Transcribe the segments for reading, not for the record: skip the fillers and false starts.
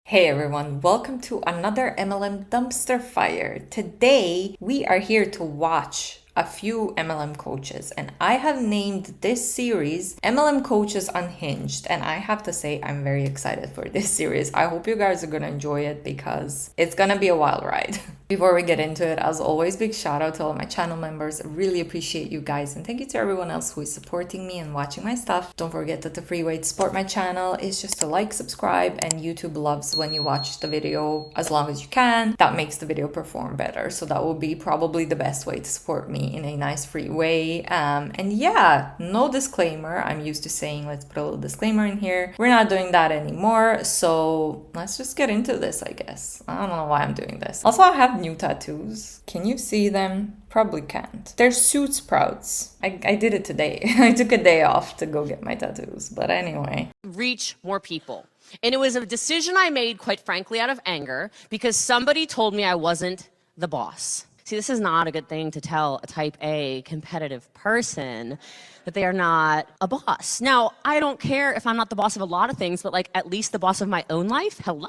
Hey everyone, welcome to another MLM dumpster fire. Today we are here to watch a few MLM coaches, and I have named this series MLM Coaches Unhinged, and I have to say I'm very excited for this series. I hope you guys are gonna enjoy it because it's gonna be a wild ride. Before we get into it, as always, big shout out to all my channel members. I really appreciate you guys, and thank you to everyone else who is supporting me and watching my stuff. Don't forget that the free way to support my channel is just to like, subscribe, and YouTube loves when you watch the video as long as you can. That makes the video perform better, so that will be probably the best way to support me in a nice free way. And yeah, no disclaimer. I'm used to saying let's put a little disclaimer in here. We're not doing that anymore, so let's just get into this, I guess. I don't know why I'm doing this. Also, I have new tattoos. Can you see them? Probably can't. They're suit sprouts. I did it today. I took a day off to go get my tattoos, but anyway. Reach more people. And it was a decision I made, quite frankly, out of anger because somebody told me I wasn't the boss. See, this is not a good thing to tell a type A competitive person that they are not a boss. Now, I don't care if I'm not the boss of a lot of things, but like at least the boss of my own life. Hello.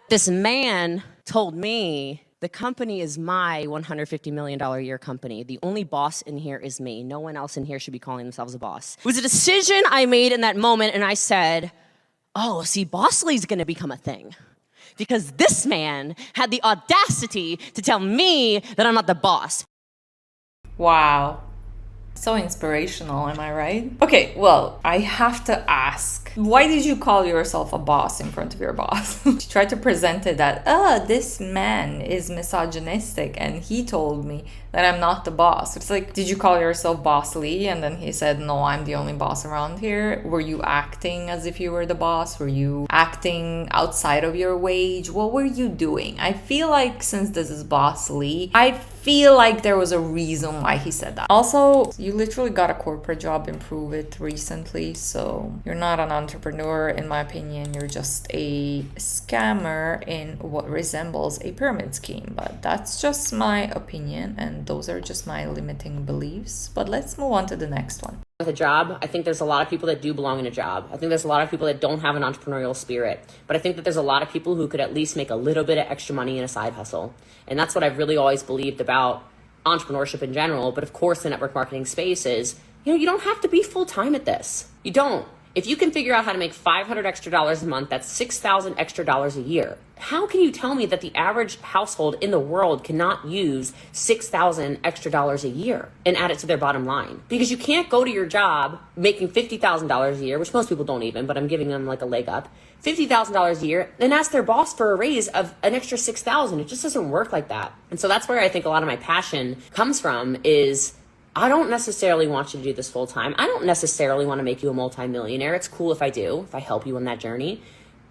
This man told me the company is my $150 million a year company. The only boss in here is me. No one else in here should be calling themselves a boss. It was a decision I made in that moment, and I said, oh, see, Bossly's gonna become a thing. Because this man had the audacity to tell me that I'm not the boss. Wow. So inspirational, am I right? Okay, well, I have to ask, why did you call yourself a boss in front of your boss? She tried to present it that, this man is misogynistic and he told me that I'm not the boss. It's like, did you call yourself Bossly? And then he said, no, I'm the only boss around here. Were you acting as if you were the boss? Were you acting outside of your wage? What were you doing? I feel like since this is Bossly, I feel like there was a reason why he said that. Also, you literally got a corporate job in Pruvit recently, so you're not an entrepreneur in my opinion. You're just a scammer in what resembles a pyramid scheme, but that's just my opinion and those are just my limiting beliefs. But let's move on to the next one. With a job, I think there's a lot of people that do belong in a job. I think there's a lot of people that don't have an entrepreneurial spirit, but I think that there's a lot of people who could at least make a little bit of extra money in a side hustle. And that's what I've really always believed about entrepreneurship in general, but of course the network marketing space is, you don't have to be full-time at this. You don't. If you can figure out how to make $500 extra a month, that's $6,000 extra a year. How can you tell me that the average household in the world cannot use $6,000 extra a year and add it to their bottom line? Because you can't go to your job making $50,000 a year, which most people don't even, but I'm giving them like a leg up, $50,000 a year, and ask their boss for a raise of an extra $6,000. It just doesn't work like that. And so that's where I think a lot of my passion comes from is I don't necessarily want you to do this full time. I don't necessarily want to make you a multimillionaire. It's cool if I do, if I help you on that journey.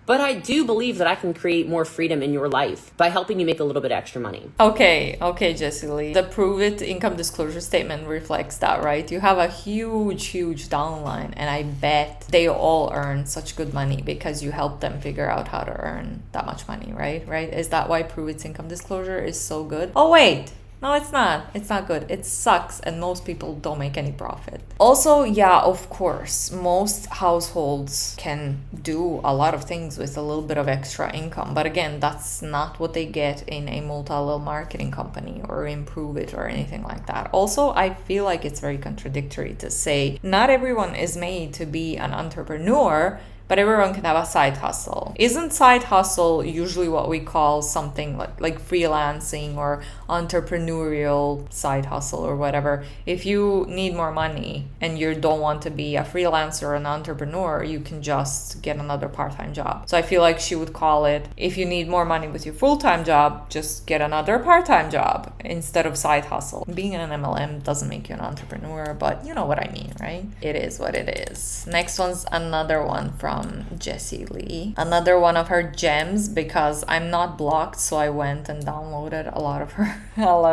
But I do believe that I can create more freedom in your life by helping you make a little bit extra money. Okay, Jessie Lee. The Pruvit income disclosure statement reflects that, right? You have a huge downline, and I bet they all earn such good money because you help them figure out how to earn that much money, right? Right? Is that why Pruvit's income disclosure is so good? Oh, wait. No, it's not. It's not good. It sucks, and most people don't make any profit. Also, yeah, of course, most households can do a lot of things with a little bit of extra income. But again, that's not what they get in a multi-level marketing company or improve it or anything like that. Also, I feel like it's very contradictory to say not everyone is made to be an entrepreneur, but everyone can have a side hustle. Isn't side hustle usually what we call something like freelancing or entrepreneurial side hustle or whatever? If you need more money and you don't want to be a freelancer or an entrepreneur, you can just get another part-time job. So I feel like she would call it, if you need more money with your full-time job, just get another part-time job instead of side hustle. Being an MLM doesn't make you an entrepreneur, but you know what I mean, right? It is what it is. Next one's another one from Jessie Lee. Another one of her gems, because I'm not blocked, so I went and downloaded a lot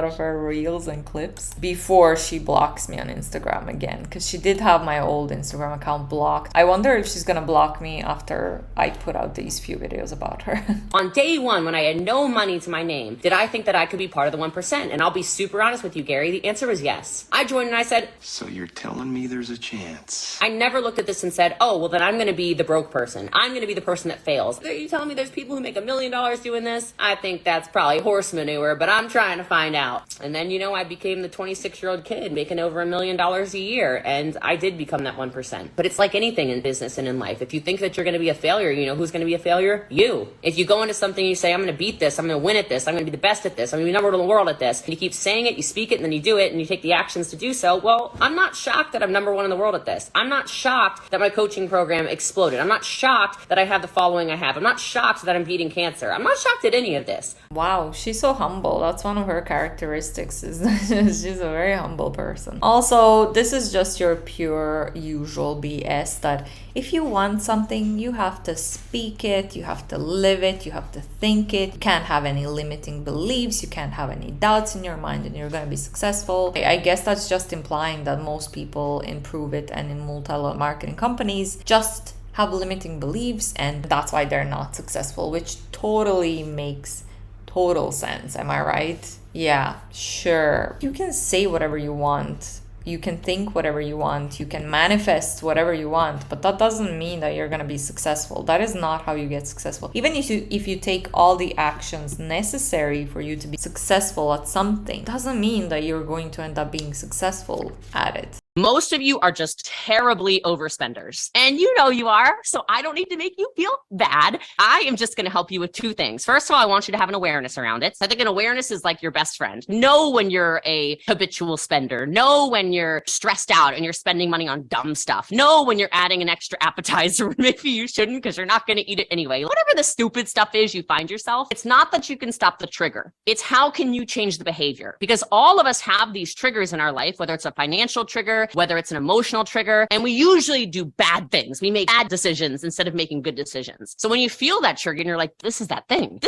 of her reels and clips before she blocks me on Instagram again, because she did have my old Instagram account blocked. I wonder if she's gonna block me after I put out these few videos about her. On day one, when I had no money to my name, did I think that I could be part of the 1%? And I'll be super honest with you, Gary, the answer was yes. I joined and I said, so you're telling me there's a chance? I never looked at this and said, oh, well then I'm gonna be the broke person. I'm going to be the person that fails. Are you telling me there's people who make $1 million doing this? I think that's probably horse manure, but I'm trying to find out. And then, I became the 26-year-old kid making over $1 million a year. And I did become that 1%. But it's like anything in business and in life. If you think that you're going to be a failure, who's going to be a failure? You. If you go into something and you say, I'm going to beat this, I'm going to win at this, I'm going to be the best at this, I'm going to be number one in the world at this, and you keep saying it, you speak it, and then you do it, and you take the actions to do so, well, I'm not shocked that I'm number one in the world at this. I'm not shocked that my coaching program exploded. I'm not shocked that I have the following I have. I'm not shocked that I'm beating cancer. I'm not shocked at any of this. Wow, she's so humble. That's one of her characteristics, is she's a very humble person. Also, this is just your pure usual BS that if you want something, you have to speak it, you have to live it, you have to think it. You can't have any limiting beliefs, you can't have any doubts in your mind, and you're going to be successful. I guess that's just implying that most people in Pruvit and in multi-level marketing companies just have limiting beliefs, and that's why they're not successful, which totally makes total sense. Am I right? Yeah, sure. You can say whatever you want. You can think whatever you want, you can manifest whatever you want, but that doesn't mean that you're going to be successful. That is not how you get successful. Even if you take all the actions necessary for you to be successful at something, doesn't mean that you're going to end up being successful at it. Most of you are just terribly overspenders. And you are, so I don't need to make you feel bad. I am just going to help you with two things. First of all, I want you to have an awareness around it. I think an awareness is like your best friend. Know when you're a habitual spender. Know when you're stressed out and you're spending money on dumb stuff. Know when you're adding an extra appetizer when maybe you shouldn't because you're not going to eat it anyway. Whatever the stupid stuff is you find yourself, it's not that you can stop the trigger. It's how can you change the behavior? Because all of us have these triggers in our life, whether it's a financial trigger, whether it's an emotional trigger, and we usually do bad things. We make bad decisions instead of making good decisions. So when you feel that trigger and you're like, this is that thing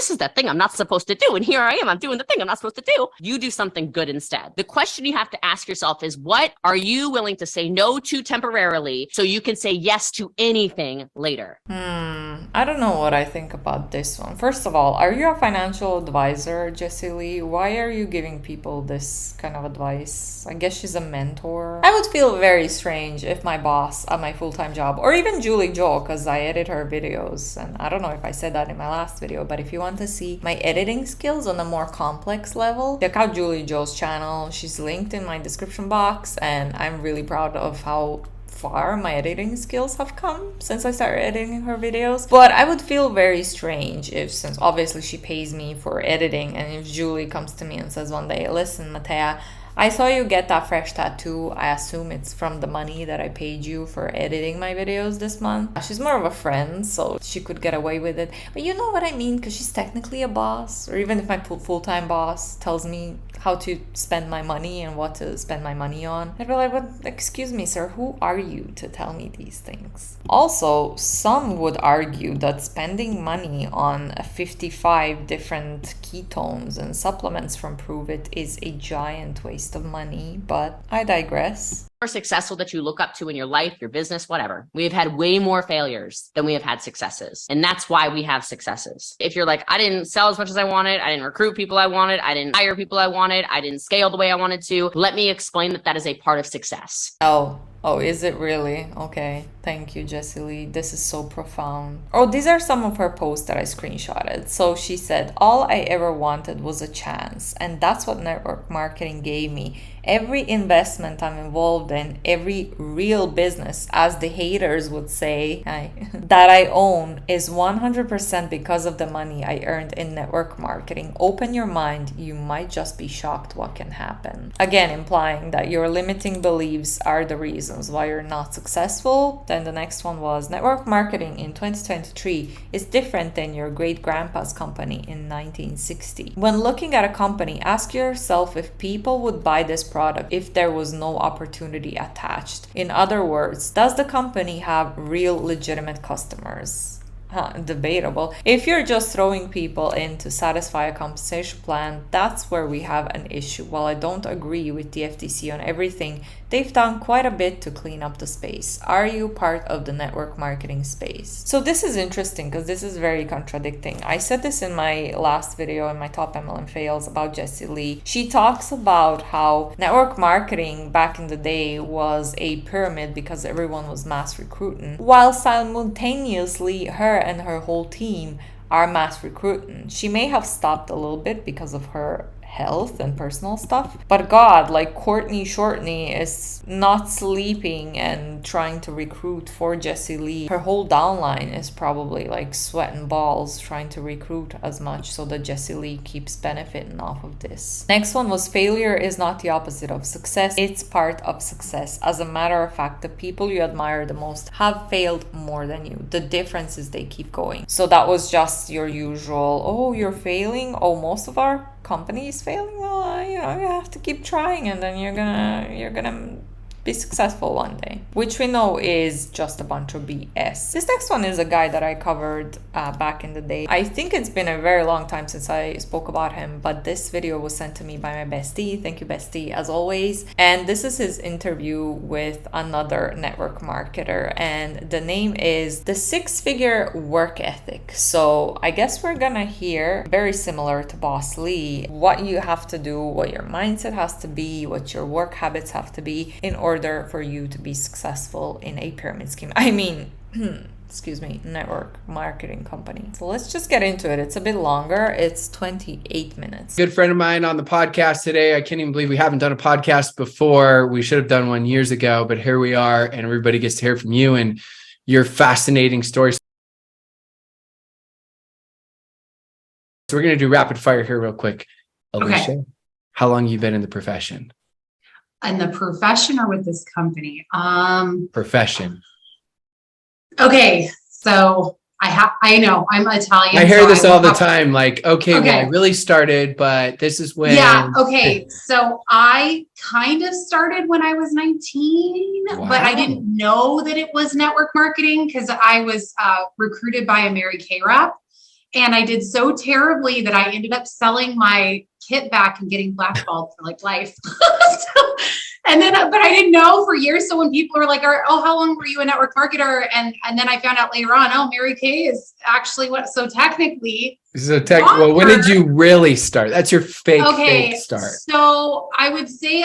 I'm not supposed to do, and here I am, I'm doing the thing I'm not supposed to do, you do something good instead. The question you have to ask yourself is, what are you willing to say no to temporarily so you can say yes to anything later? I don't know what I think about this one. First of all, are you a financial advisor, Jessie Lee? Why are you giving people this kind of advice? I guess she's a mentor. I would feel very strange if my boss at my full-time job, or even Julie Jo, because I edit her videos, and I don't know if I said that in my last video, but if you want to see my editing skills on a more complex level, check out Julie Jo's channel. She's linked in my description box, and I'm really proud of how far my editing skills have come since I started editing her videos. But I would feel very strange if, since obviously she pays me for editing, and if Julie comes to me and says one day, listen, Mateja, I saw you get that fresh tattoo. I assume it's from the money that I paid you for editing my videos this month. She's more of a friend, so she could get away with it. But you know what I mean? Because she's technically a boss. Or even if my full-time boss tells me how to spend my money and what to spend my money on, I'd be like, well, excuse me, sir, who are you to tell me these things? Also, some would argue that spending money on 55 different ketones and supplements from Pruvit is a giant waste of money, but I digress. Successful that you look up to in your life, your business, whatever. We have had way more failures than we have had successes. And that's why we have successes. If you're like, I didn't sell as much as I wanted, I didn't recruit people I wanted, I didn't hire people I wanted, I didn't scale the way I wanted to, let me explain that is a part of success. Oh, is it really? Okay. Thank you, Jessie Lee. This is so profound. Oh, these are some of her posts that I screenshotted. So she said, all I ever wanted was a chance. And that's what network marketing gave me. Every investment I'm involved in, every real business, as the haters would say, that I own is 100% because of the money I earned in network marketing. Open your mind. You might just be shocked what can happen. Again, implying that your limiting beliefs are the reasons why you're not successful. Then the next one was, network marketing in 2023 is different than your great-grandpa's company in 1960. When looking at a company, ask yourself if people would buy this product if there was no opportunity attached. In other words, does the company have real legitimate customers? Debatable. If you're just throwing people in to satisfy a compensation plan, that's where we have an issue. While I don't agree with the FTC on everything, they've done quite a bit to clean up the space. Are you part of the network marketing space? So this is interesting because this is very contradicting. I said this in my last video in my top MLM fails about Jessie Lee. She talks about how network marketing back in the day was a pyramid because everyone was mass recruiting, while simultaneously her and her whole team are mass recruiting. She may have stopped a little bit because of her health and personal stuff, but God, like Courtney Shortney is not sleeping and trying to recruit for Jessie Lee. Her whole downline is probably like sweating balls trying to recruit as much so that Jessie Lee keeps benefiting off of this. Next one was failure is not the opposite of success, it's part of success. As a matter of fact, the people you admire the most have failed more than you. The difference is they keep going. So that was just your usual, oh, you're failing, oh, most of our company is failing. Well, you have to keep trying, and then you're gonna be successful one day, which we know is just a bunch of BS. This next one is a guy that I covered back in the day. I think it's been a very long time since I spoke about him, but this video was sent to me by my bestie. Thank you, bestie, as always. And this is his interview with another network marketer, and the name is The Six-Figure Work Ethic. So I guess we're gonna hear, very similar to Boss Lee, what you have to do, what your mindset has to be, what your work habits have to be in order for you to be successful in a pyramid scheme. I mean, network marketing company. So let's just get into it. It's a bit longer. It's 28 minutes. Good friend of mine on the podcast today. I can't even believe we haven't done a podcast before. We should have done one years ago, but here we are, and everybody gets to hear from you and your fascinating stories. So we're going to do rapid fire here real quick. Alicia, okay. How long have you been in the profession? In the profession or with this company? Profession. Okay, so I know I'm Italian. I hear this all the time. Like, okay, well, I really started, but this is when. Yeah. Okay. So I kind of started when I was 19, wow. But I didn't know that it was network marketing because I was recruited by a Mary Kay rep. And I did so terribly that I ended up selling my kit back and getting blackballed for like life. But I didn't know for years. So when people were like, oh, how long were you a network marketer? And then I found out later on, oh, Mary Kay is actually what, so technically. Well, when did you really start? That's your fake start. So I would say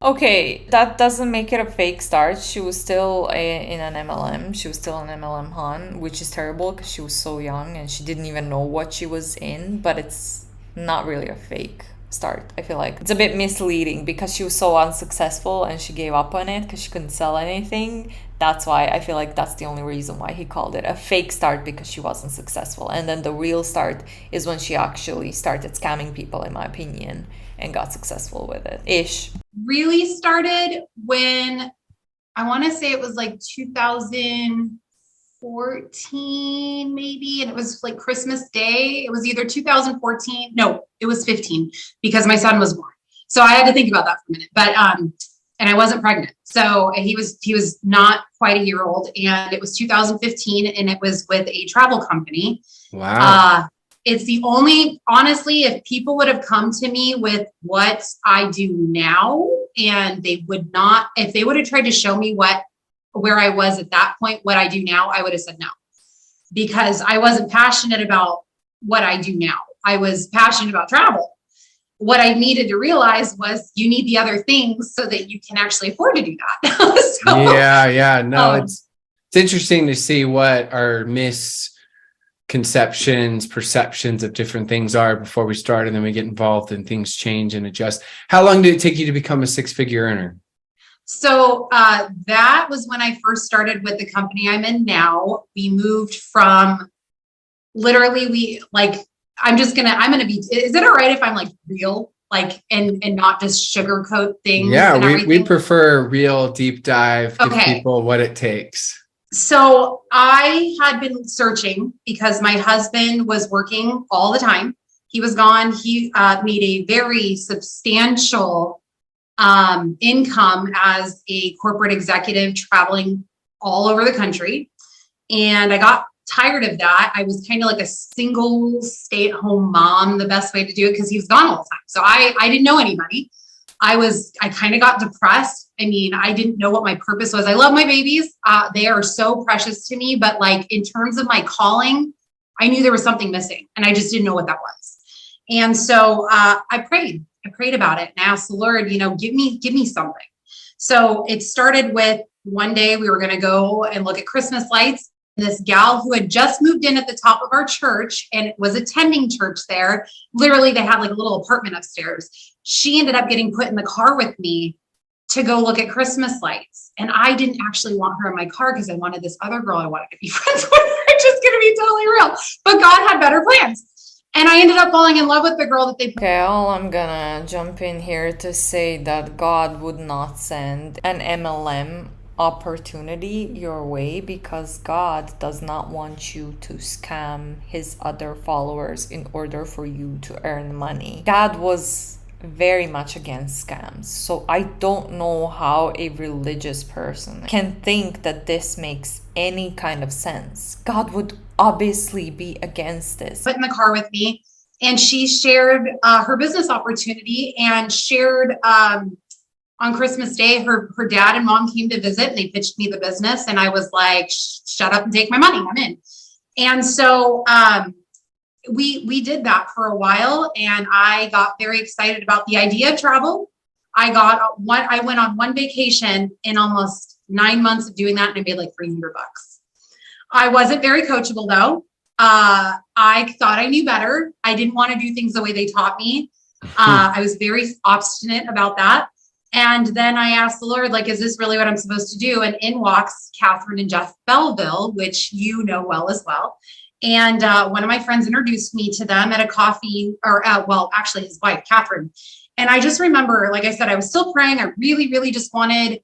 Okay, that doesn't make it a fake start. She was still in an MLM. She was still an MLM hon, which is terrible because she was so young and she didn't even know what she was in, but it's not really a fake start. I feel like it's a bit misleading because she was so unsuccessful and she gave up on it because she couldn't sell anything. That's why I feel like that's the only reason why he called it a fake start, because she wasn't successful. And then the real start is when she actually started scamming people, in my opinion, and got successful with it ish. Really started when I want to say it was like 2014 maybe, and it was like Christmas Day. It was either 2014, no, it was 15 because my son was born. So I had to think about that for a minute. But and I wasn't pregnant. So he was not quite a year old, and it was 2015, and it was with a travel company. Wow. It's the only, honestly, if people would have come to me with what I do now, and if they would have tried to show me where I was at that point, what I do now, I would have said no, because I wasn't passionate about what I do now. I was passionate about travel. What I needed to realize was you need the other things so that you can actually afford to do that. It's interesting to see what our misconceptions, perceptions of different things are before we start, and then we get involved and things change and adjust. How long did it take you to become a six-figure earner? So that was when I first started with the company I'm in now. We moved from literally I'm going to be, is it all right if I'm like real, like, and not just sugarcoat things? Yeah, we prefer real deep dive, give people what it takes. So I had been searching because my husband was working all the time. He was gone. He made a very substantial income as a corporate executive traveling all over the country. And I got tired of that. I was kind of like a single stay-at-home mom, the best way to do it, because he was gone all the time. So I didn't know anybody. I kind of got depressed. I mean, I didn't know what my purpose was. I love my babies. They are so precious to me, but like in terms of my calling, I knew there was something missing and I just didn't know what that was. And so I prayed about it and asked the Lord, give me something. So it started with one day we were going to go and look at Christmas lights. This gal who had just moved in at the top of our church and was attending church there. Literally, they had like a little apartment upstairs. She ended up getting put in the car with me to go look at Christmas lights. And I didn't actually want her in my car because I wanted this other girl I wanted to be friends with. I'm just going to be totally real. But God had better plans. And I ended up falling in love with the girl that they... Okay, I'm gonna jump in here to say that God would not send an MLM opportunity your way because God does not want you to scam his other followers in order for you to earn money. God was very much against scams. So I don't know how a religious person can think that this makes any kind of sense. God would obviously be against this. Put in the car with me and she shared her business opportunity and shared on Christmas Day, her dad and mom came to visit and they pitched me the business. And I was like, shut up and take my money. I'm in. And so we did that for a while and I got very excited about the idea of travel. I went on one vacation in almost 9 months of doing that and I made like $300. I wasn't very coachable though. I thought I knew better. I didn't want to do things the way they taught me. I was very obstinate about that. And then I asked the Lord, like, is this really what I'm supposed to do? And in walks Catherine and Jeff Belleville, which you know well as well. And one of my friends introduced me to them at a coffee, or actually his wife, Catherine. And I just remember, like I said, I was still praying. I really, really just wanted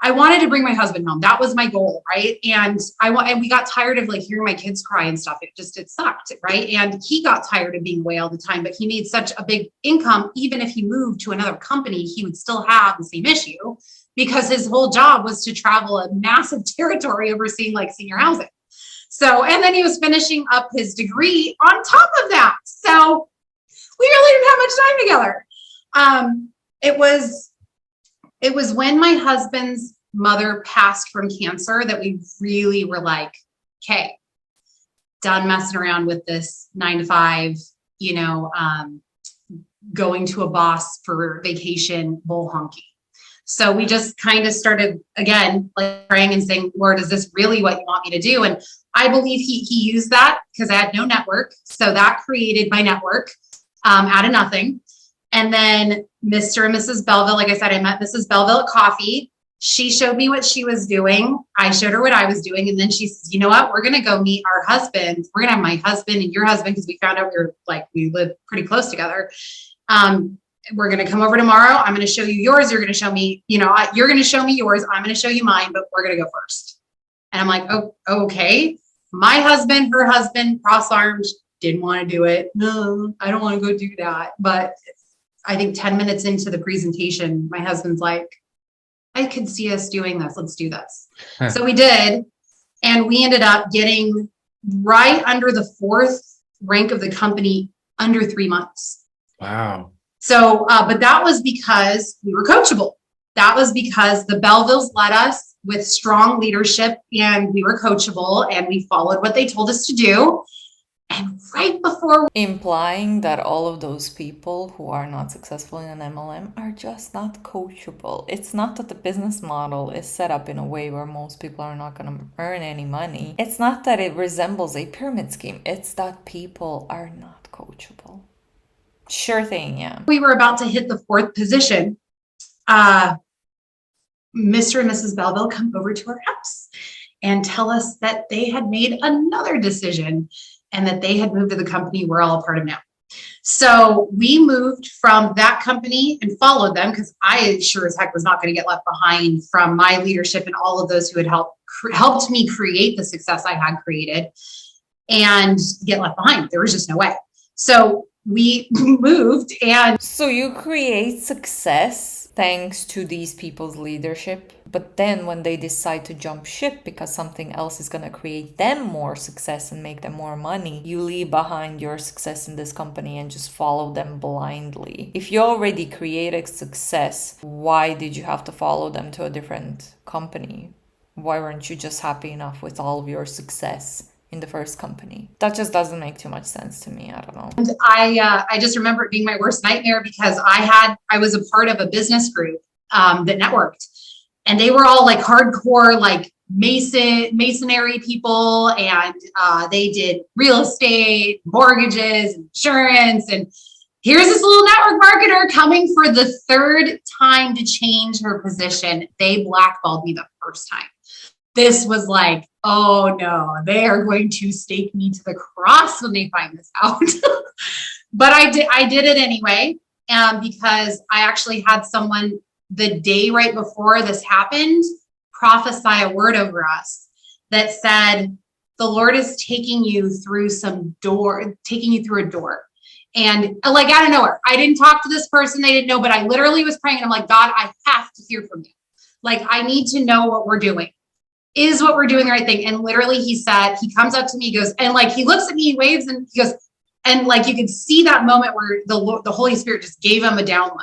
to bring my husband home. That was my goal, right? And we got tired of like hearing my kids cry and stuff. It sucked, right? And he got tired of being away all the time, but he made such a big income. Even if he moved to another company, he would still have the same issue because his whole job was to travel a massive territory overseeing like senior housing. So, and then he was finishing up his degree on top of that. So we really didn't have much time together. It was when my husband's mother passed from cancer that we really were like, okay, done messing around with this 9 to 5, going to a boss for vacation, bull honky. So we just kind of started again, like praying and saying, Lord, is this really what you want me to do? And I believe he used that because I had no network. So that created my network out of nothing. And then Mr. and Mrs. Belleville, like I said, I met Mrs. Belleville at coffee. She showed me what she was doing. I showed her what I was doing. And then she says, you know what? We're going to go meet our husbands. We're going to have my husband and your husband because we found out we live pretty close together. We're going to come over tomorrow. I'm going to show you yours. You're going to show me, you're going to show me yours. I'm going to show you mine, but we're going to go first. And I'm like, oh, okay. My husband, her husband, cross-armed, didn't want to do it. No, I don't want to go do that. But I think 10 minutes into the presentation, my husband's like, I could see us doing this. Let's do this. So we did. And we ended up getting right under the 4th rank of the company under 3 months. Wow. So, but that was because we were coachable. That was because the Bellevilles led us with strong leadership and we were coachable and we followed what they told us to do. And right before... Implying that all of those people who are not successful in an MLM are just not coachable. It's not that the business model is set up in a way where most people are not going to earn any money. It's not that it resembles a pyramid scheme. It's that people are not coachable. Sure thing, yeah. We were about to hit the 4th position. Mr. and Mrs. Belleville come over to our house and tell us that they had made another decision and that they had moved to the company we're all a part of now. So we moved from that company and followed them because I sure as heck was not going to get left behind from my leadership and all of those who had helped me create the success I had created and get left behind. There was just no way. So we moved and... So you create success thanks to these people's leadership. But then when they decide to jump ship because something else is going to create them more success and make them more money, you leave behind your success in this company and just follow them blindly. If you already created success, why did you have to follow them to a different company? Why weren't you just happy enough with all of your success in the first company? That just doesn't make too much sense to me. I don't know. And I just remember it being my worst nightmare because I was a part of a business group that networked, and they were all like hardcore, like masonry people. And they did real estate, mortgages, insurance. And here's this little network marketer coming for the third time to change her position. They blackballed me the first time. This was like, oh no, they are going to stake me to the cross when they find this out. But I did it anyway. Because I actually had someone the day right before this happened prophesy a word over us that said, the Lord is taking you through a door. And like out of nowhere, I didn't talk to this person. They didn't know, but I literally was praying. And I'm like, God, I have to hear from you. Like, I need to know what we're doing. Is what we're doing the right thing? And literally he said, he comes up to me, he goes, and like, he looks at me, he waves, and he goes, and like, you could see that moment where the Holy Spirit just gave him a download.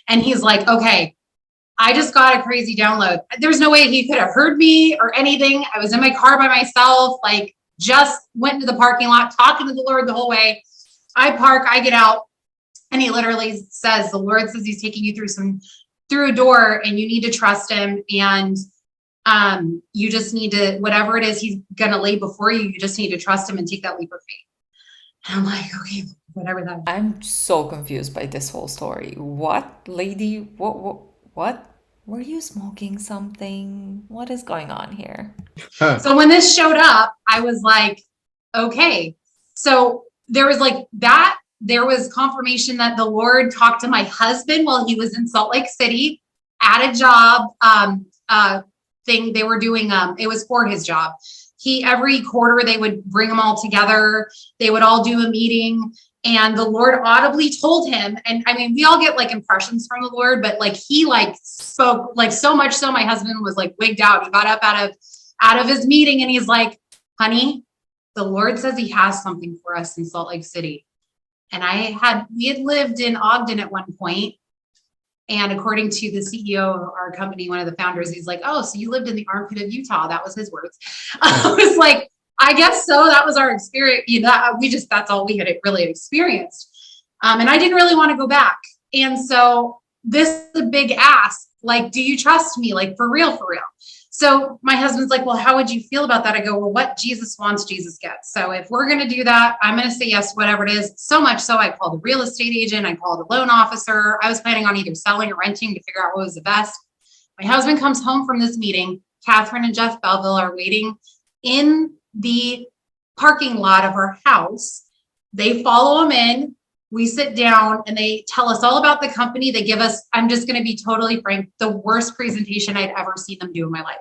And he's like, okay, I just got a crazy download. There's no way he could have heard me or anything. I was in my car by myself, like just went to the parking lot, talking to the Lord the whole way. I park, I get out, and he literally says, the Lord says he's taking you through a door, and you need to trust him. And you just need to, whatever it is he's going to lay before you, you just need to trust him and take that leap of faith. And I'm like, okay, whatever that is. I'm so confused by this whole story. What, lady? What? Were you smoking something? What is going on here? So when this showed up, I was like, okay. So there was like that. There was confirmation that the Lord talked to my husband while he was in Salt Lake City at a job thing they were doing. It was for his job. Every quarter they would bring them all together. They would all do a meeting, and the Lord audibly told him. And I mean, we all get like impressions from the Lord, but like he like spoke like so much so my husband was like wigged out. He got up out of his meeting, and he's like, honey, the Lord says he has something for us in Salt Lake City. And we had lived in Ogden at one point. And according to the CEO of our company, one of the founders, he's like, oh, so you lived in the armpit of Utah. That was his words. I was like, I guess so. That was our experience. That's all we had really experienced. And I didn't really want to go back. And so this is a big ask. Like, do you trust me? Like, for real, for real. So my husband's like, well, how would you feel about that? I go, well, what Jesus wants, Jesus gets. So if we're going to do that, I'm going to say yes, whatever it is. So much so I called a real estate agent. I called a loan officer. I was planning on either selling or renting to figure out what was the best. My husband comes home from this meeting. Catherine and Jeff Belleville are waiting in the parking lot of our house. They follow him in. We sit down and they tell us all about the company. They give us, I'm just going to be totally frank, the worst presentation I'd ever seen them do in my life.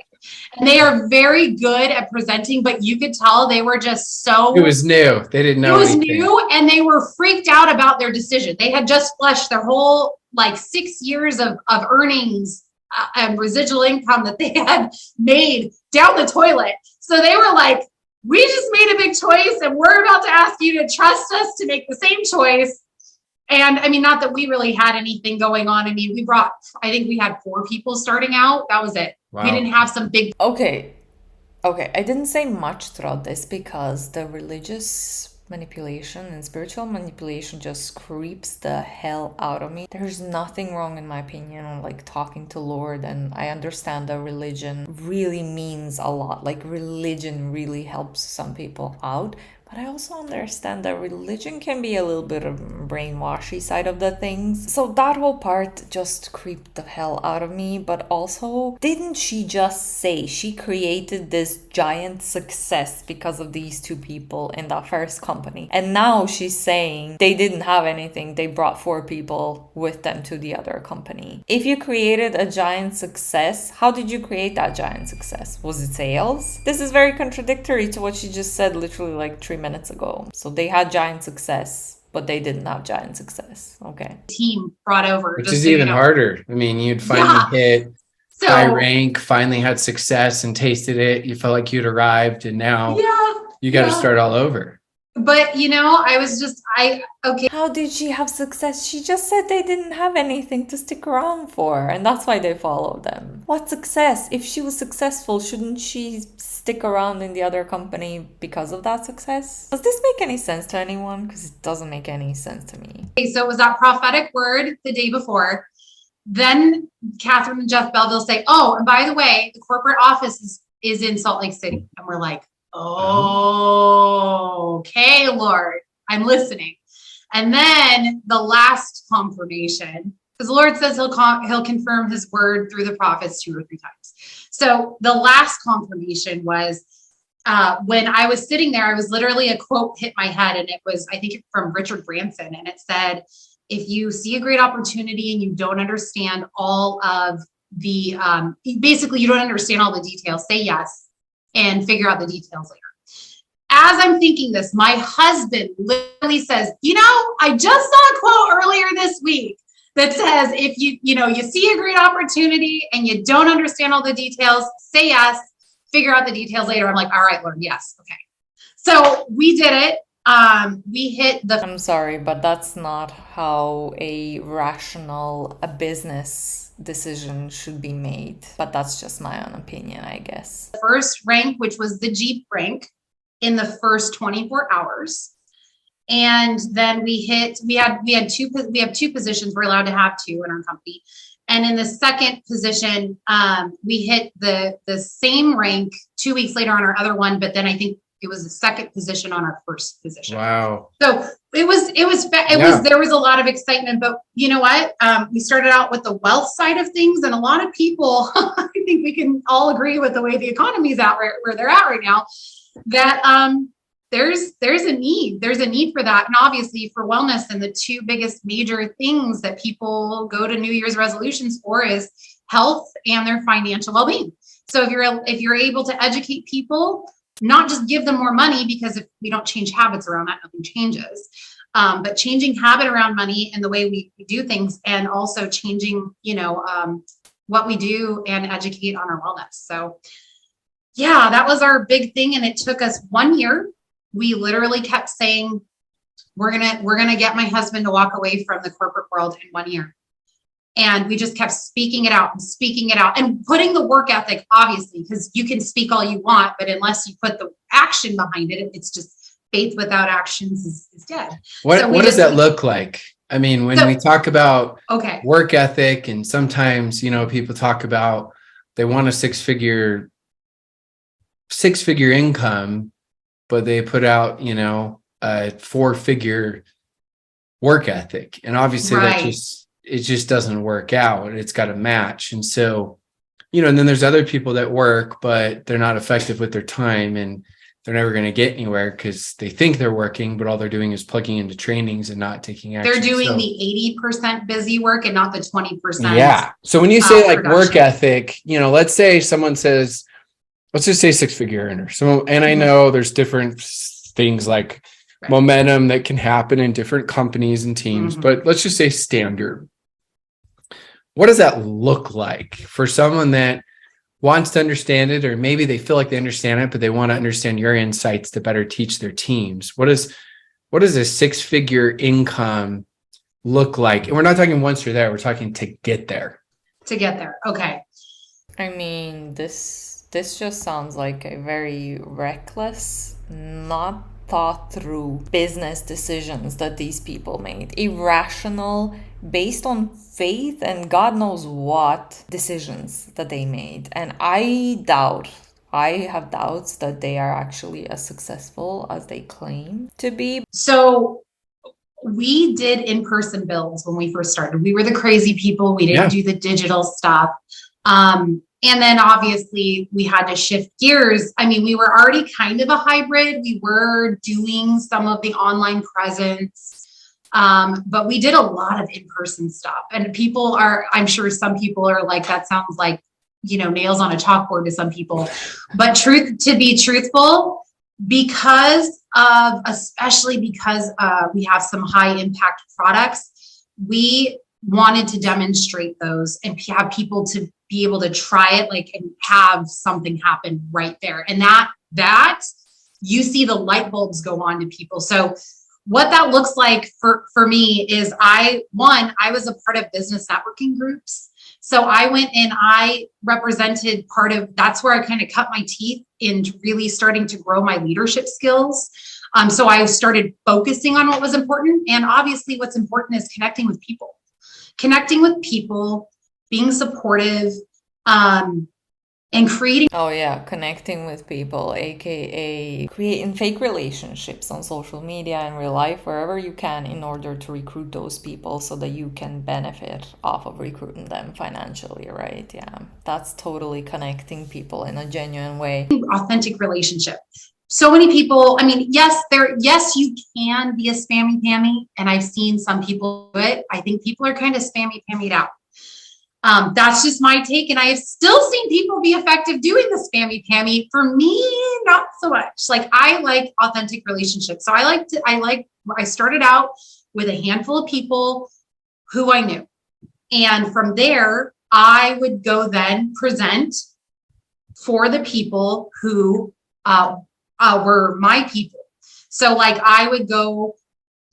And they are very good at presenting, but you could tell they were just so... It was new. They didn't know anything. New, and they were freaked out about their decision. They had just flushed their whole 6 years of earnings and residual income that they had made down the toilet. So they were like, we just made a big choice and we're about to ask you to trust us to make the same choice. And I mean, not that we really had anything going on. I mean, I think we had 4 people starting out. That was it. Wow. We didn't have some big. Okay. I didn't say much throughout this because the religious manipulation and spiritual manipulation just creeps the hell out of me. There's nothing wrong, in my opinion, on talking to Lord, and I understand that religion really means a lot. Religion really helps some people out, but I also understand that religion can be a little bit of brainwashy side of the things. So that whole part just creeped the hell out of me. But also, didn't she just say she created this giant success because of these 2 people in that first company? And now she's saying they didn't have anything. They brought 4 people with them to the other company. If you created a giant success, how did you create that giant success? Was it sales? This is very contradictory to what she just said literally 3 minutes ago. So they had giant success but they didn't have giant success. Okay. Team brought over. Which just is so you even know. harder. I mean, you'd finally hit So, high rank, finally had success and tasted it. You felt like you'd arrived, and now you got to start all over. But I was just, okay. How did she have success? She just said they didn't have anything to stick around for, and that's why they followed them. What success? If she was successful, shouldn't she stick around in the other company because of that success? Does this make any sense to anyone? Because it doesn't make any sense to me. Okay, so it was that prophetic word the day before. Then Catherine and Jeff Belleville say, oh, and by the way, the corporate office is in Salt Lake City. And we're like, oh, okay, Lord, I'm listening. And then the last confirmation, because the Lord says he'll confirm his word through the prophets 2 or 3 times. So the last confirmation was when I was sitting there, I was literally, a quote hit my head, and it was, I think, from Richard Branson. And it said, if you see a great opportunity and you don't understand all of the, basically you don't understand all the details, say yes and figure out the details later. As I'm thinking this, my husband literally says, I just saw a quote earlier this week that says, if you see a great opportunity and you don't understand all the details, say yes, figure out the details later. I'm like, all right, Lord, yes. Okay. So we did it. We hit I'm sorry, but that's not how a business decision should be made. But that's just my own opinion, I guess. The first rank, which was the Jeep rank, in the first 24 hours. And then we have 2 positions. We're allowed to have 2 in our company. And in the second position, we hit the same rank 2 weeks later on our other one, but then I think it was the second position on our first position. Wow. So there was a lot of excitement, but you know what? We started out with the wealth side of things, and a lot of people, I think we can all agree with the way the economy is out where they're at right now, that there's a need for that. And obviously for wellness, and the 2 biggest major things that people go to New Year's resolutions for is health and their financial well-being. So if you're able to educate people, not just give them more money, because if we don't change habits around that, nothing changes. But changing habit around money and the way we do things, and also changing, what we do and educate on our wellness. So yeah, that was our big thing. And it took us 1 year. We literally kept saying, we're going to get my husband to walk away from the corporate world in 1 year. And we just kept speaking it out and putting the work ethic, obviously, because you can speak all you want, but unless you put the action behind it, it's just faith without actions is dead. What does that look like? I mean, when we talk about work ethic, and sometimes, people talk about they want a six-figure income, but they put out, a 4-figure work ethic. And obviously it just doesn't work out. It's got to match. And so, and then there's other people that work, but they're not effective with their time, and they're never going to get anywhere because they think they're working, but all they're doing is plugging into trainings and not taking action. They're doing the 80% busy work and not the 20%. Yeah. So when you say like work ethic, let's say someone says, let's just say 6-figure earner. So, and I know there's different things like momentum that can happen in different companies and teams, but let's just say standard. What does that look like for someone that wants to understand it, or maybe they feel like they understand it, but they want to understand your insights to better teach their teams? What does a 6-figure income look like? And we're not talking once you're there, we're talking to get there. Okay. I mean, this just sounds like a very reckless, not thought through business decisions that these people made. Irrational, based on faith and God knows what decisions that they made. And I have doubts that they are actually as successful as they claim to be. So we did in-person builds when we first started. We were the crazy people. We didn't do the digital stuff. And then obviously we had to shift gears. I mean, we were already kind of a hybrid. We were doing some of the online presence, but we did a lot of in-person stuff. And I'm sure some people are like, that sounds like, nails on a chalkboard to some people. But to be truthful, especially because we have some high impact products, we wanted to demonstrate those and have people to be able to try it, like, and have something happen right there. And that you see the light bulbs go on to people. So what that looks like for me is I was a part of business networking groups. So I went and I represented that's where I kind of cut my teeth in really starting to grow my leadership skills. So I started focusing on what was important. And obviously what's important is connecting with people, being supportive, and creating. Oh yeah, connecting with people, aka creating fake relationships on social media and real life, wherever you can, in order to recruit those people so that you can benefit off of recruiting them financially, right? Yeah, that's totally connecting people in a genuine way. Authentic relationship. So many people, I mean, yes, you can be a spammy pammy, and I've seen some people do it. I think people are kind of spammy pammied out. That's just my take. And I have still seen people be effective doing the spammy pammy. For me, not so much. Like, I like authentic relationships. So I started out with a handful of people who I knew. And from there, I would go then present for the people who were my people. So like, I would go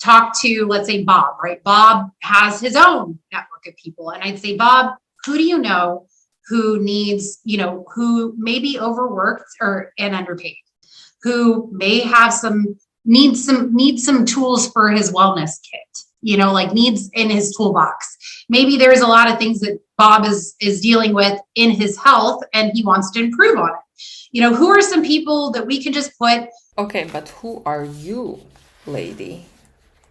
talk to, let's say, Bob, right? Bob has his own network of people. And I'd say, Bob, who do you know who needs, who may be overworked and underpaid, who may have needs some tools for his wellness kit, like needs in his toolbox. Maybe there's a lot of things that Bob is dealing with in his health and he wants to improve on it. Who are some people that we can just put. Okay, but who are you, lady,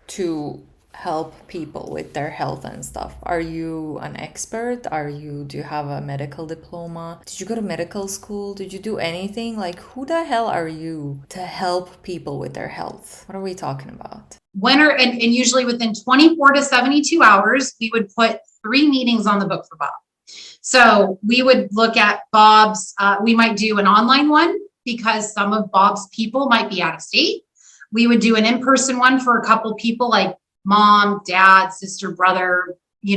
to help people with their health and stuff? Are you an expert? Do you have a medical diploma? Did you go to medical school? Did you do anything? Like, who the hell are you to help people with their health? What are we talking about? And usually within 24 to 72 hours, we would put 3 meetings on the book for Bob. So we would look at Bob's, we might do an online one because some of Bob's people might be out of state. We would do an in-person one for a couple people, like mom, dad, sister, brother,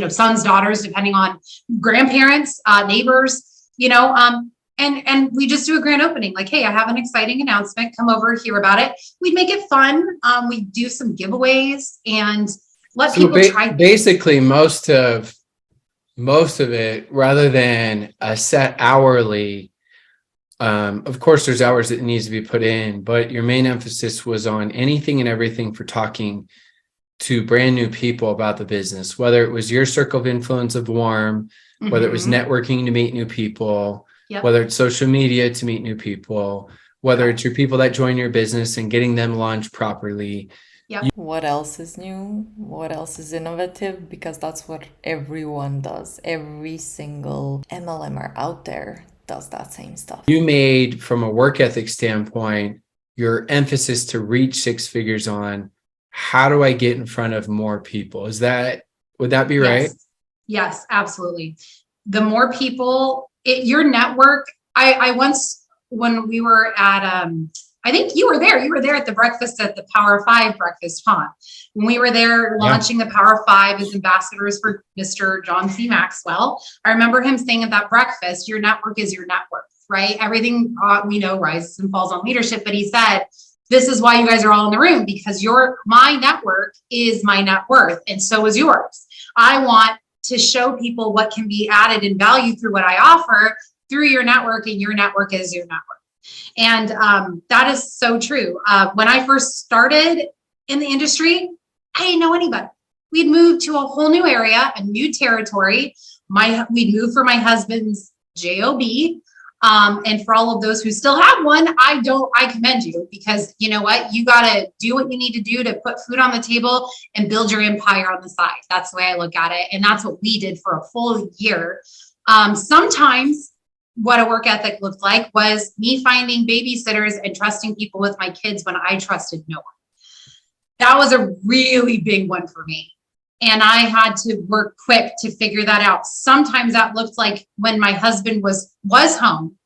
sons, daughters, depending on grandparents, neighbors, and we just do a grand opening. Like, hey, I have an exciting announcement. Come over, hear about it. We'd make it fun. We do some giveaways and let people try. Basically, most of it, rather than a set hourly, of course, there's hours that needs to be put in, but your main emphasis was on anything and everything for talking to brand new people about the business, whether it was your circle of influence of warm, whether it was networking to meet new people, whether it's social media to meet new people, whether it's your people that join your business and getting them launched properly. What else is new? What else is innovative? Because that's what everyone does. Every single MLMer out there does that same stuff. You made, from a work ethic standpoint, your emphasis to reach 6 figures on how do I get in front of more people? Would that be right? Yes, absolutely. The more people, your network, I once, when we were at, I think you were there at the breakfast at the Power 5 breakfast, huh? When we were there launching the Power 5 as ambassadors for Mr. John C. Maxwell, I remember him saying at that breakfast, your network is your net worth, right? Everything we know rises and falls on leadership, but he said, this is why you guys are all in the room, because my network is my net worth, and so is yours. I want to show people what can be added in value through what I offer through your network, and your network is your network. And that is so true. When I first started in the industry, I didn't know anybody. We'd moved to a whole new area, a new territory. We'd moved for my husband's job. And for all of those who still have one, I commend you, because you know what? You got to do what you need to do to put food on the table and build your empire on the side. That's the way I look at it. And that's what we did for a full year. Sometimes what a work ethic looked like was me finding babysitters and trusting people with my kids when I trusted no one. That was a really big one for me. And I had to work quick to figure that out. Sometimes that looked like when my husband was home,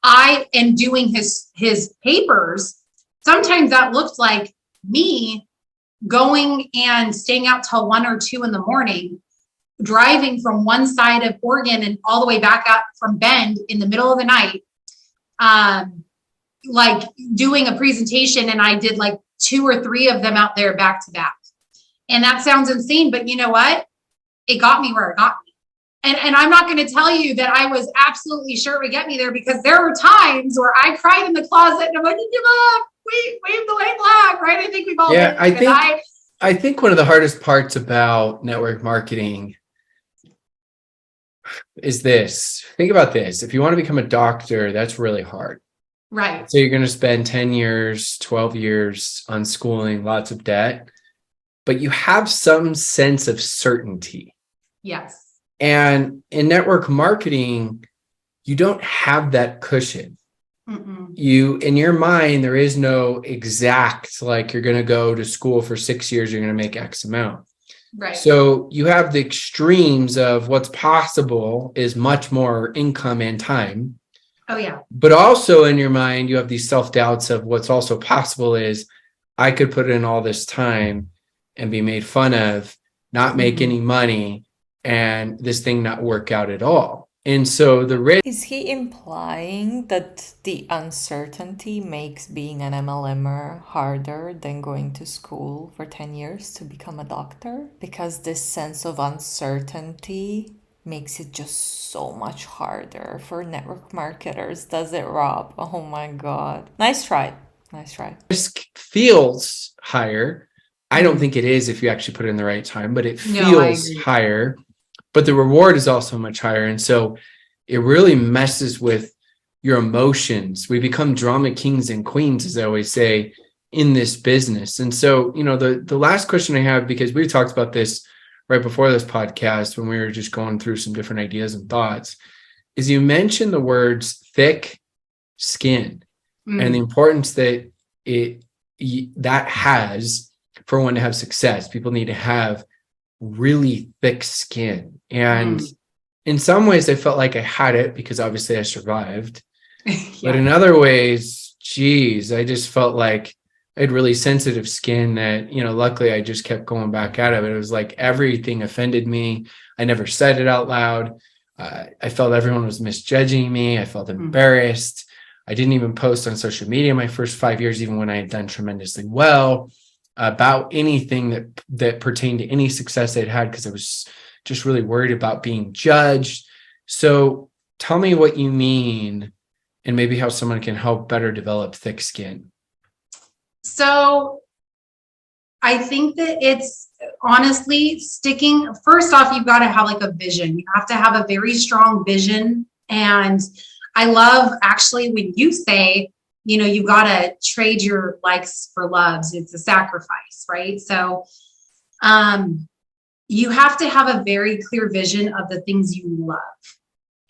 I am doing his papers sometimes that looked like me going and staying out till 1 or 2 in the morning, driving from one side of Oregon and all the way back up from Bend in the middle of the night, like doing a presentation. And I did like 2 or 3 of them out there back to back. And that sounds insane, but you know what? It got me where it got me. And I'm not going to tell you that I was absolutely sure it would get me there, because there were times where I cried in the closet and I'm like, give up, wave the white flag, right? I think we've all been. I think one of the hardest parts about network marketing is this. Think about this. If you want to become a doctor, that's really hard. Right. So you're going to spend 10 years, 12 years on schooling, lots of debt, but you have some sense of certainty. Yes. And in network marketing, you don't have that cushion. You, in your mind, there is no exact, like you're going to go to school for 6 years, you're going to make X amount. Right. So you have the extremes of what's possible is much more income and time. Oh, yeah. But also in your mind, you have these self-doubts of what's also possible is I could put in all this time and be made fun of, not make any money, and this thing not work out at all. And so the risk... Is he implying that the uncertainty makes being an MLMer harder than going to school for 10 years to become a doctor? Because this sense of uncertainty makes it just so much harder for network marketers, does it, Rob? Oh my God. Nice try. Nice try. Risk feels higher. I don't think it is if you actually put it in the right time, but it feels higher. But the reward is also much higher. And so it really messes with your emotions. We become drama kings and queens, as I always say, in this business. And so, you know, the last question I have, because we talked about this right before this podcast when we were just going through some different ideas and thoughts, is you mentioned the words thick skin and the importance that that has for one to have success. People need to have really thick skin. And in some ways I felt like I had it because obviously I survived. But in other ways, geez, I just felt like I had really sensitive skin that, you know, luckily I just kept going back at it. But it was like everything offended me. I never said it out loud. I felt everyone was misjudging me. I felt embarrassed. I didn't even post on social media my first 5 years, even when I had done tremendously well, about anything that pertained to any success I'd had, because I was just really worried about being judged. So tell me what you mean and maybe how someone can help better develop thick skin. So I think that it's honestly sticking. First off, you've got to have like a vision. You have to have a very strong vision. And I love actually when you say, you know, you got to trade your likes for loves. It's a sacrifice, right? So you have to have a very clear vision of the things you love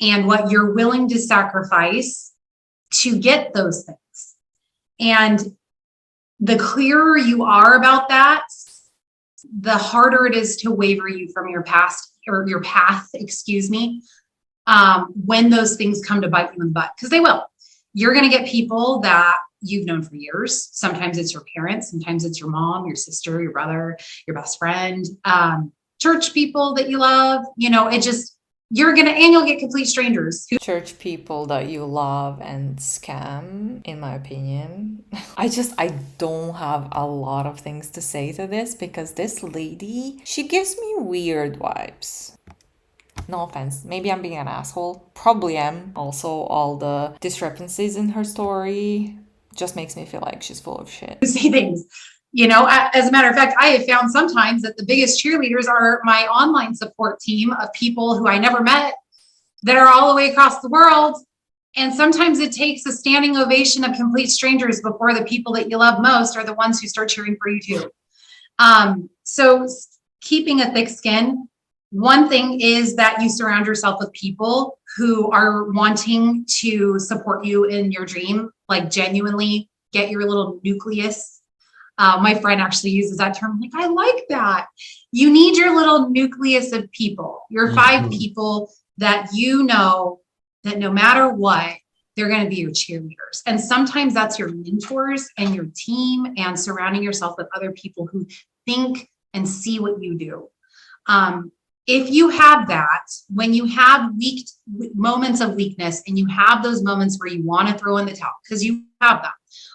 and what you're willing to sacrifice to get those things. And the clearer you are about that, the harder it is to waver you from your past or your path, when those things come to bite you in the butt, because they will. You're going to get people that you've known for years. Sometimes it's your parents. Sometimes it's your mom, your sister, your brother, your best friend, church people that you love. You know, it just, you'll get complete strangers. Church people that you love and scam, in my opinion. I don't have a lot of things to say to this because this lady, she gives me weird vibes. No offense. Maybe I'm being an asshole. Probably am. Also, all the discrepancies in her story just makes me feel like she's full of shit. Say things. You know, as a matter of fact, I have found sometimes that the biggest cheerleaders are my online support team of people who I never met that are all the way across the world. And sometimes it takes a standing ovation of complete strangers before the people that you love most are the ones who start cheering for you too. So keeping a thick skin. One thing is that you surround yourself with people who are wanting to support you in your dream, like genuinely get your little nucleus. My friend actually uses that term. Like, I like that. You need your little nucleus of people, your 5 people that you know that no matter what, they're going to be your cheerleaders. And sometimes that's your mentors and your team, and surrounding yourself with other people who think and see what you do. If you have that, when you have moments of weakness and you have those moments where you want to throw in the towel, because you have them,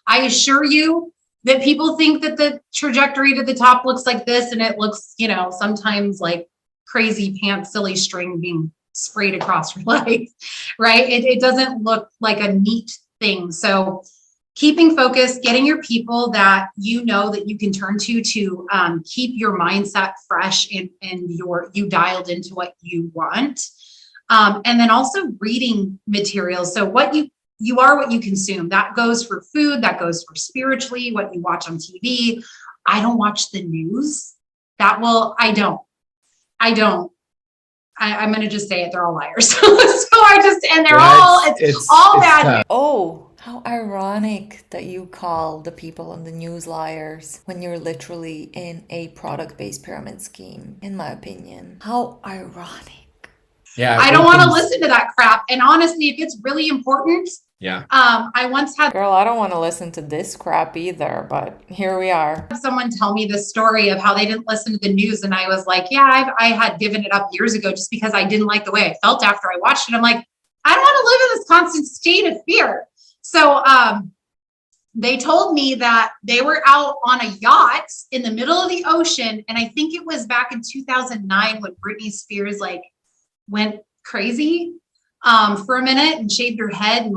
I assure you that people think that the trajectory to the top looks like this, and it looks, sometimes like crazy pants, silly string being sprayed across your legs, right? It doesn't look like a neat thing. So keeping focused, getting your people that that you can turn to keep your mindset fresh and you dialed into what you want. And then also reading materials. So what you are what you consume. That goes for food, that goes for spiritually, what you watch on TV. I don't watch the news. I don't. I'm going to just say it. They're all liars. They're all bad. Tough. Oh, how ironic that you call the people on the news liars when you're literally in a product-based pyramid scheme, in my opinion. How ironic. Yeah. I don't want to listen to that crap. And honestly, if it's really important, yeah. I once had Girl, I don't want to listen to this crap either, but here we are. Someone tell me the story of how they didn't listen to the news. And I was like, yeah, I had given it up years ago just because I didn't like the way I felt after I watched it. I'm like, I don't want to live in this constant state of fear. So they told me that they were out on a yacht in the middle of the ocean. And I think it was back in 2009 when Britney Spears went crazy for a minute and shaved her head, and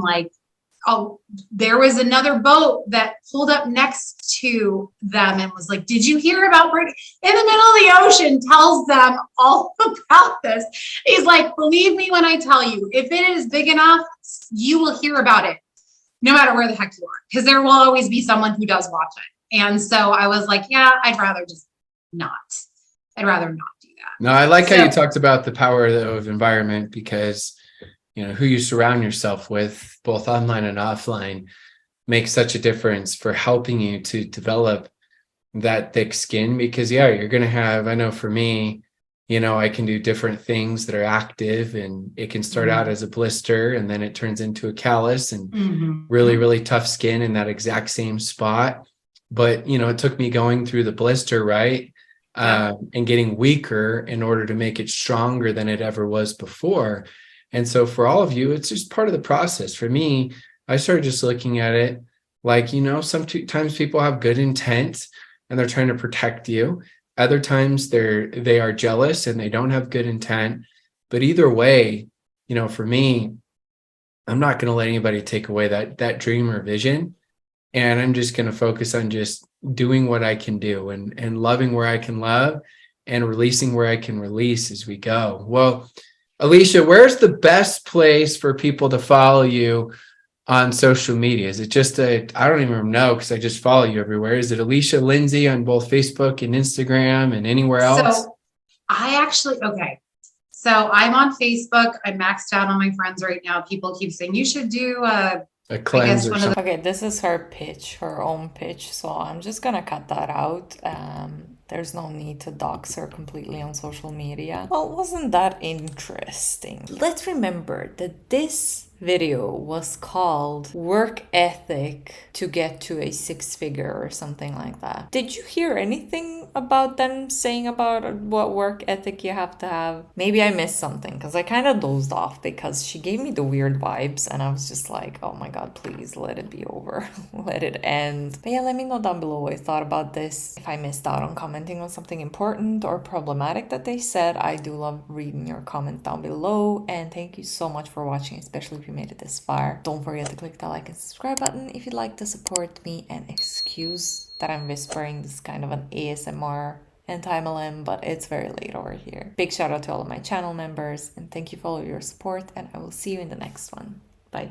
there was another boat that pulled up next to them and was like, did you hear about Britney? In the middle of the ocean, tells them all about this. He's like, believe me when I tell you, if it is big enough, you will hear about it no matter where the heck you are, because there will always be someone who does watch it. And so I was like, yeah, I'd rather not do that. No, I like how you talked about the power of environment, because who you surround yourself with, both online and offline, makes such a difference for helping you to develop that thick skin. Because you're going to have, I know for me, I can do different things that are active, and it can start out as a blister and then it turns into a callus and really, really tough skin in that exact same spot. But, it took me going through the blister, right? And getting weaker in order to make it stronger than it ever was before. And so for all of you, it's just part of the process. For me, I started just looking at it like, sometimes people have good intent and they're trying to protect you. Other times they are jealous and they don't have good intent. But either way, for me, I'm not going to let anybody take away that dream or vision. And I'm just going to focus on just doing what I can do and loving where I can love and releasing where I can release as we go. Well, Alicia, where's the best place for people to follow you on social media? Is it just I don't even know, because I just follow you everywhere. Is it Alicia Lindsay on both Facebook and Instagram and anywhere else? So I'm on Facebook. I'm maxed out on my friends right now. People keep saying you should do a cleanse or something. Okay, this is her pitch, her own pitch. So I'm just gonna cut that out. There's no need to dox her completely on social media. Well, wasn't that interesting? Let's remember that this video was called Work Ethic to Get to a Six-Figure or something like that. Did you hear anything about them saying about what work ethic you have to have? Maybe I missed something, because I kind of dozed off because she gave me the weird vibes and I was just like, oh my god, please let it be over. Let it end. But yeah, let me know down below what you thought about this. If I missed out on commenting on something important or problematic that they said, I do love reading your comment down below. And thank you so much for watching, especially if you made it this far. Don't forget to click that like and subscribe button if you'd like to support me, and excuse that I'm whispering. This is kind of an ASMR anti-MLM, but it's very late over here. Big shout out to all of my channel members, and thank you for all your support, and I will see you in the next one. Bye.